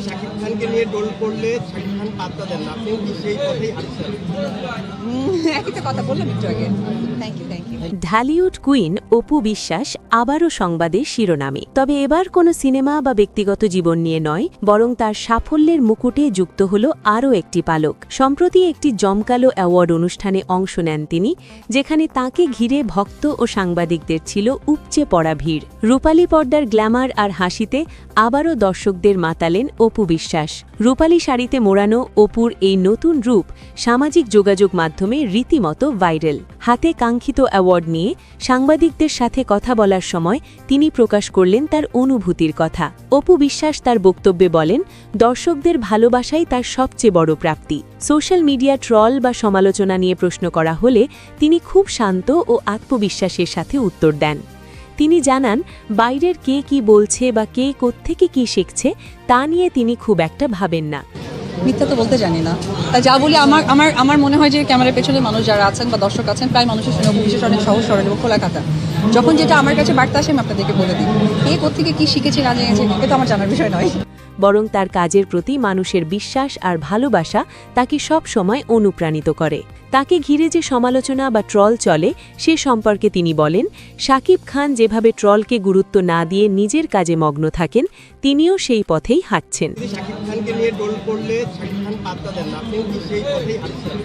শাকিব খানকে নিয়ে টোল করলে শাকিব খান পাত্তা দেন না, আপনিও কি সেই পথেই হাঁটছেন? একই তো কথা বললাম একটু আগে। Thank you. Dhallywood queen Apu Biswas আবারও সংবাদের শিরোনামে। তবে এবার কোনো সিনেমা বা ব্যক্তিগত জীবন নিয়ে নয়, বরং তার সাফল্যের মুকুটে যুক্ত হল আরও একটি পালক। সম্প্রতি একটি জমকালো অ্যাওয়ার্ড অনুষ্ঠানে অংশ নেন তিনি, যেখানে তাঁকে ঘিরে ভক্ত ও সাংবাদিকদের ছিল উপচে পড়া ভিড়। রূপালী পর্দার গ্ল্যামার আর হাসিতে আবারও দর্শকদের মাতালেন অপু বিশ্বাস। রূপালী শাড়িতে মোড়ানো অপুর এই নতুন রূপ সামাজিক যোগাযোগ মাধ্যমে রীতিমতো ভাইরাল। হাতে কাঙ্ক্ষিত অ্যাওয়ার্ড নিয়ে সাংবাদিকদের সাথে কথা বলার সময় তিনি প্রকাশ করলেন তার অনুভূতির কথা। অপু বিশ্বাস তার বক্তব্যে বলেন, দর্শকদের ভালোবাসাই তার সবচেয়ে বড় প্রাপ্তি। সোশ্যাল মিডিয়া ট্রল বা সমালোচনা নিয়ে প্রশ্ন করা হলে তিনি খুব শান্ত ও আত্মবিশ্বাসের সাথে উত্তর দেন। তিনি জানান, বাইরের কে কি বলছে বা কে কোত্থেকে কি শিখছে তা নিয়ে তিনি খুব একটা ভাবেন না। মিথ্যা তো বলতে জানি না, তাই যা বলি আমার মনে হয় যে ক্যামেরার পেছনে মানুষ যারা আছেন বা দর্শক আছেন, প্রায় মানুষের সঙ্গে বিশেষ অনেক সহজ সরল এবং খোলা খাতা। যখন যেটা আমার কাছে বার্তা আসে আমি আপনাদেরকে বলে দিই। কে কোত্থেকে কি শিখেছে না জেনেছে এটা তো আমার জানার বিষয় নয়। বরং তার কাজের প্রতি মানুষের বিশ্বাস আর ভালোবাসা তাকে সব সময় অনুপ্রাণিত করে। তাকে ঘিরে যে সমালোচনা বা ট্রল চলে সে সম্পর্কে তিনি বলেন, শাকিব খান যেভাবে ট্রলকে গুরুত্ব না দিয়ে নিজের কাজে মগ্ন থাকেন, তিনিও সেই পথেই হাঁটছেন। শাকিব খানকে নিয়ে টোল করলে শাকিব খান পাত্তা দেন না, আপনিও কি সেই পথেই হাঁটছেন?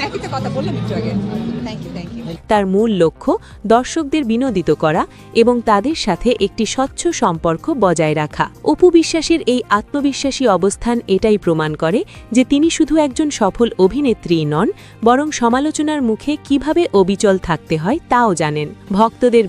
একই তো কথা বললাম একটু আগে। Thank you. তার মূল লক্ষ্য দর্শকদের বিনোদিত করা এবং তাদের সাথে একটি স্বচ্ছ সম্পর্ক বজায় রাখা। অপু বিশ্বাসের এই আত্মবিশ্বাসী অবস্থান এটাই প্রমাণ করে যে তিনি শুধু একজন সফল অভিনেত্রী নন, বরং সমালোচনার মুখে কিভাবে অবিচল থাকতে হয় তাও জানেন। ভক্তদের